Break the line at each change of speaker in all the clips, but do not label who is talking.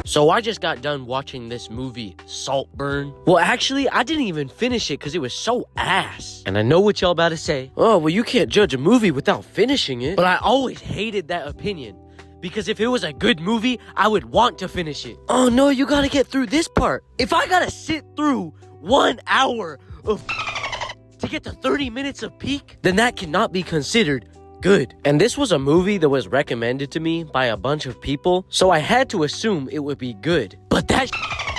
So I just got done watching this movie, Saltburn. Well, actually, I didn't even finish it because it was so ass. And I know what y'all about to say. Oh, well, you can't judge a movie without finishing it. But I always hated that opinion. Because if it was a good movie, I would want to finish it. Oh, no, you gotta get through this part. If I gotta sit through 1 hour of to get to 30 minutes of peak, then that cannot be considered good. And this was a movie that was recommended to me by a bunch of people, so I had to assume it would be good. But that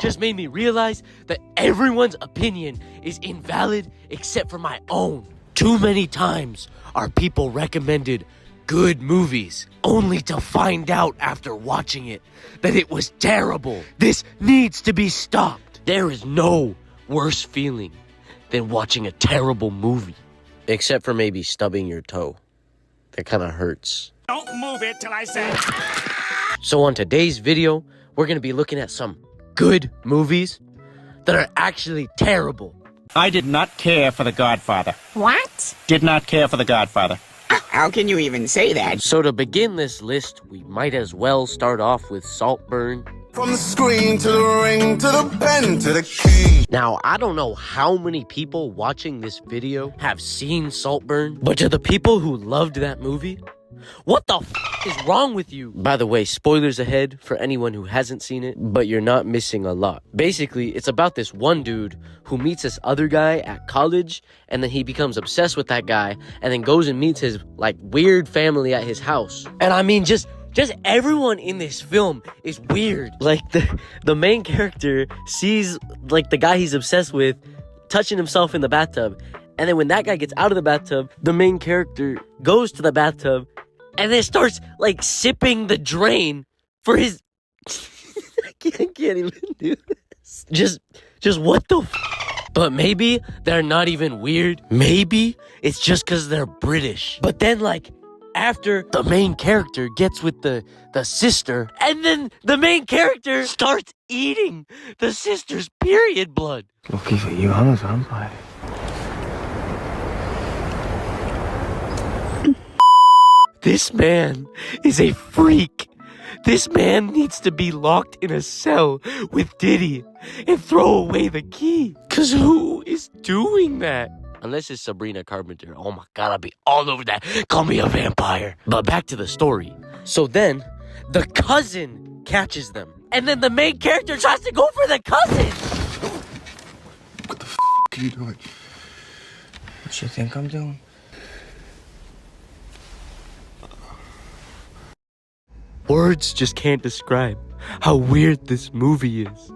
just made me realize that everyone's opinion is invalid except for my own. Too many times are people recommended good movies only to find out after watching it that it was terrible. This needs to be stopped. There is no worse feeling than watching a terrible movie. Except for maybe stubbing your toe. That kind of hurts.
Don't move it till I say.
So on today's video, we're going to be looking at some good movies that are actually terrible.
I did not care for The Godfather.
What?
Did not care for The Godfather.
How can you even say that?
So to begin this list, we might as well start off with Saltburn.
From the screen to the ring to the pen to the key.
Now, I don't know how many people watching this video have seen Saltburn, but to the people who loved that movie, what the is wrong with you? By the way, spoilers ahead for anyone who hasn't seen it, but you're not missing a lot. Basically, it's about this one dude who meets this other guy at college, and then he becomes obsessed with that guy, and then goes and meets his, like, weird family at his house. And I mean, just everyone in this film is weird. Like, the main character sees, like, the guy he's obsessed with touching himself in the bathtub. And then when that guy gets out of the bathtub, the main character goes to the bathtub and then starts, like, sipping the drain for his... I can't even do this. Just what the But maybe they're not even weird. Maybe it's just because they're British. But then, like, after the main character gets with the sister, and then the main character starts eating the sister's period blood. This man is a freak. This man needs to be locked in a cell with Diddy and throw away the key. Cause who is doing that? Unless it's Sabrina Carpenter. Oh my God, I'll be all over that. Call me a vampire. But back to the story. So then, the cousin catches them. And then the main character tries to go for the cousin.
What the are you doing?
What you think I'm doing?
Words just can't describe how weird this movie is.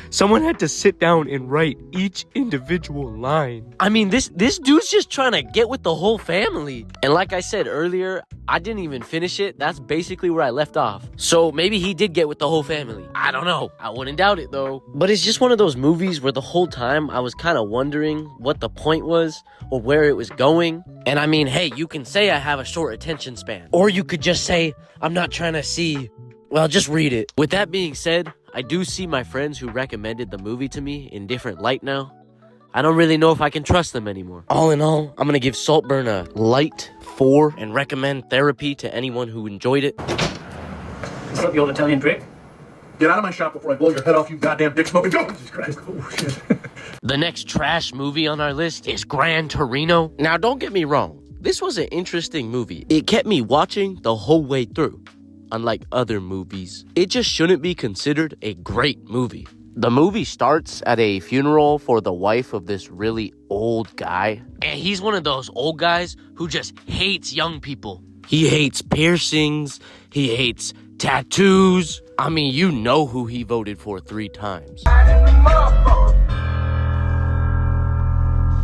Someone had to sit down and write each individual line. I mean, this dude's just trying to get with the whole family. And like I said earlier, I didn't even finish it. That's basically where I left off. So maybe he did get with the whole family. I don't know. I wouldn't doubt it though. But it's just one of those movies where the whole time I was kind of wondering what the point was or where it was going. And I mean, hey, you can say I have a short attention span. Or you could just say, I'm not trying to see. Well, just read it. With that being said, I do see my friends who recommended the movie to me in different light now. I don't really know if I can trust them anymore. All in all, I'm gonna give Saltburn a light 4 and recommend therapy to anyone who enjoyed it.
What's up, you old Italian prick?
Get out of my shop before I blow your head off, you goddamn dick smoking. Go! Jesus Christ. Oh, shit.
The next trash movie on our list is Gran Torino. Now, don't get me wrong. This was an interesting movie. It kept me watching the whole way through. Unlike other movies, it just shouldn't be considered a great movie. The movie starts at a funeral for the wife of this really old guy. And he's one of those old guys who just hates young people. He hates piercings. He hates tattoos. I mean, you know who he voted for 3 times.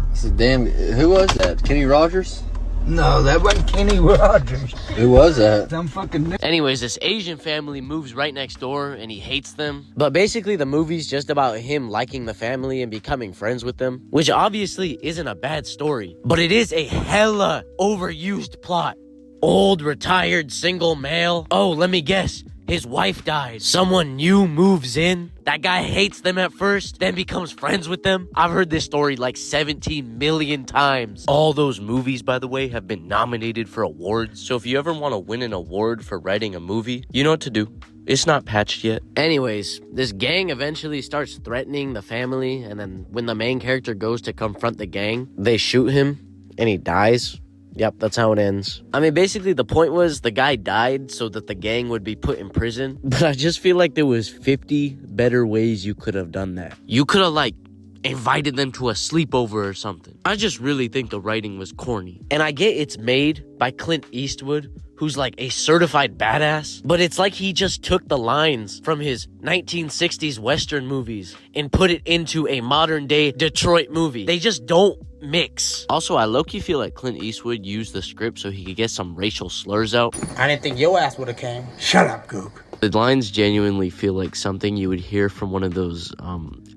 He said, damn, who was that? Kenny Rogers?
No, that wasn't Kenny Rogers.
Who was that?
Some fucking...
Anyways, this Asian family moves right next door and he hates them. But basically the movie's just about him liking the family and becoming friends with them, which obviously isn't a bad story, but it is a hella overused plot. Old, retired, single male. Oh, let me guess. His wife died. Someone new moves in. That guy hates them at first, then becomes friends with them. I've heard this story like 17 million times. All those movies, by the way, have been nominated for awards. So if you ever want to win an award for writing a movie, you know what to do. It's not patched yet. Anyways, this gang eventually starts threatening the family, and then when the main character goes to confront the gang, they shoot him, and he dies. Yep, that's how it ends. I mean, basically, the point was the guy died so that the gang would be put in prison. But I just feel like there was 50 better ways you could have done that. You could have, like, invited them to a sleepover or something. I just really think the writing was corny. And I get it's made by Clint Eastwood, who's like a certified badass, but it's like he just took the lines from his 1960s Western movies and put it into a modern day Detroit movie. They just don't mix. Also, I low-key feel like Clint Eastwood used the script so he could get some racial slurs out.
I didn't think your ass would have came.
Shut up, Goop.
The lines genuinely feel like something you would hear from one of those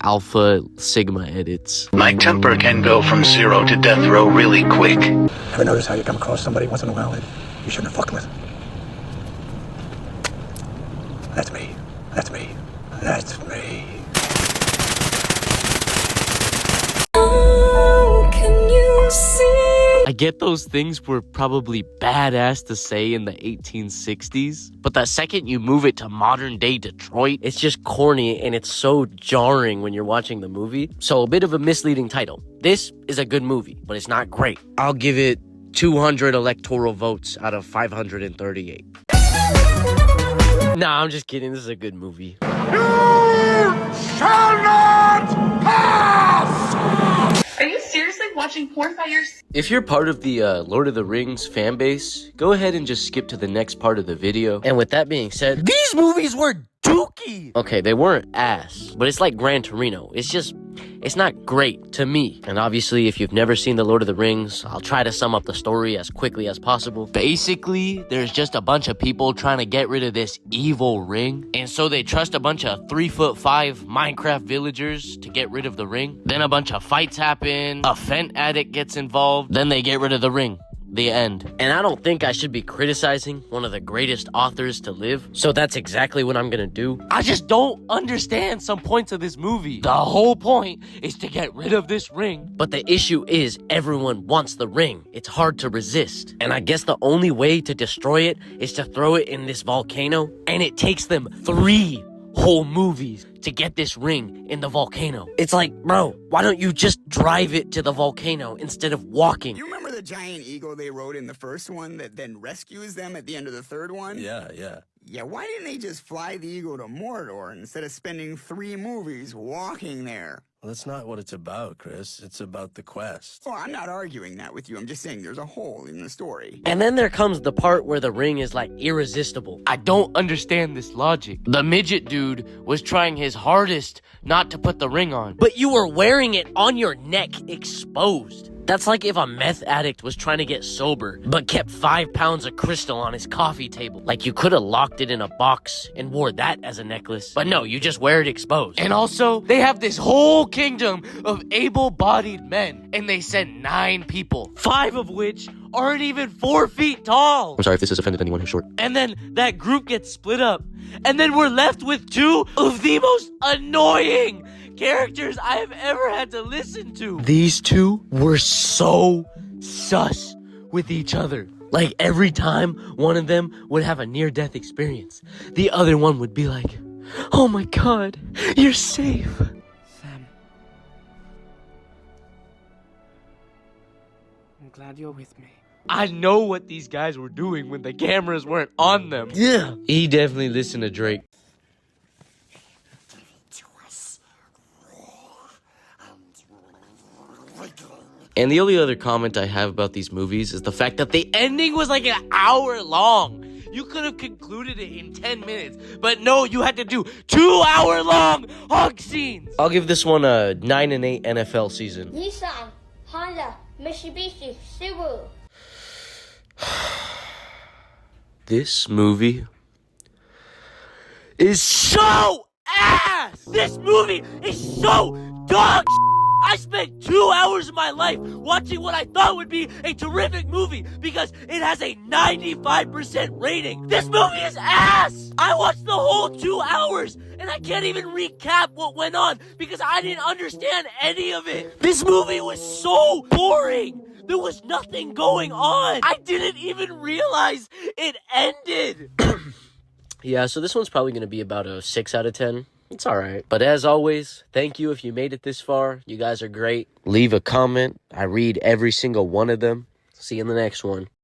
Alpha Sigma edits.
My temper can go from 0 to death row really quick.
Ever notice how you come across somebody once in a while that you shouldn't have fucked with? That's me. That's me. That's me.
I get those things were probably badass to say in the 1860s, but the second you move it to modern day Detroit, it's just corny and it's so jarring when you're watching the movie. So a bit of a misleading title. This is a good movie, but it's not great. I'll give it 200 electoral votes out of 538. Nah, I'm just kidding. This is a good movie.
Shall not pass!
Are you seriously watching porn by yourself?
If you're part of the Lord of the Rings fan base, go ahead and just skip to the next part of the video. And with that being said, these movies were dookie! Okay, they weren't ass, but it's like Gran Torino. It's not great to me. And obviously, if you've never seen the Lord of the Rings, I'll try to sum up the story as quickly as possible. Basically, there's just a bunch of people trying to get rid of this evil ring. And so they trust a bunch of 3'5" Minecraft villagers to get rid of the ring. Then a bunch of fights happen. A Fent addict gets involved. Then they get rid of the ring. The end. And I don't think I should be criticizing one of the greatest authors to live, so that's exactly what I'm gonna do. I just don't understand some points of this movie. The whole point is to get rid of this ring, but the issue is everyone wants the ring. It's hard to resist, and I guess the only way to destroy it is to throw it in this volcano, and it takes them 3 whole movies to get this ring in the volcano. It's like, bro, why don't you just drive it to the volcano instead of walking?
You remember the giant eagle they rode in the first one that then rescues them at the end of the third one?
Yeah.
Yeah, why didn't they just fly the eagle to Mordor instead of spending 3 movies walking there?
Well, that's not what it's about, Chris. It's about the quest.
Well, I'm not arguing that with you. I'm just saying there's a hole in the story.
And then there comes the part where the ring is like irresistible. I don't understand this logic. The midget dude was trying his hardest not to put the ring on, but you were wearing it on your neck exposed. That's like if a meth addict was trying to get sober, but kept 5 pounds of crystal on his coffee table. Like you could have locked it in a box and wore that as a necklace. But no, you just wear it exposed. And also, they have this whole kingdom of able-bodied men, and they send 9 people, 5 of which aren't even 4 feet tall. I'm sorry if this has offended anyone who's short. And then that group gets split up, and then we're left with 2 of the most annoying characters I have ever had to listen to. These 2 were so sus with each other. Like every time one of them would have a near-death experience, the other one would be like, "Oh my God, you're safe."
Sam. I'm glad you're with me.
I know what these guys were doing when the cameras weren't on them. Yeah. He definitely listened to Drake. And the only other comment I have about these movies is the fact that the ending was like an hour long. You could have concluded it in 10 minutes, but no, you had to do 2-hour-long hug scenes. I'll give this one a 9 and 8 NFL season.
Nissan, Honda, Mitsubishi, Subaru.
This movie is so ass! This movie is so dog shit. I spent 2 hours of my life watching what I thought would be a terrific movie because it has a 95% rating. This movie is ass! I watched the whole 2 hours and I can't even recap what went on because I didn't understand any of it. This movie was so boring. There was nothing going on. I didn't even realize it ended. Yeah, so this one's probably going to be about a 6 out of 10. It's all right. But as always, thank you if you made it this far. You guys are great. Leave a comment. I read every single one of them. See you in the next one.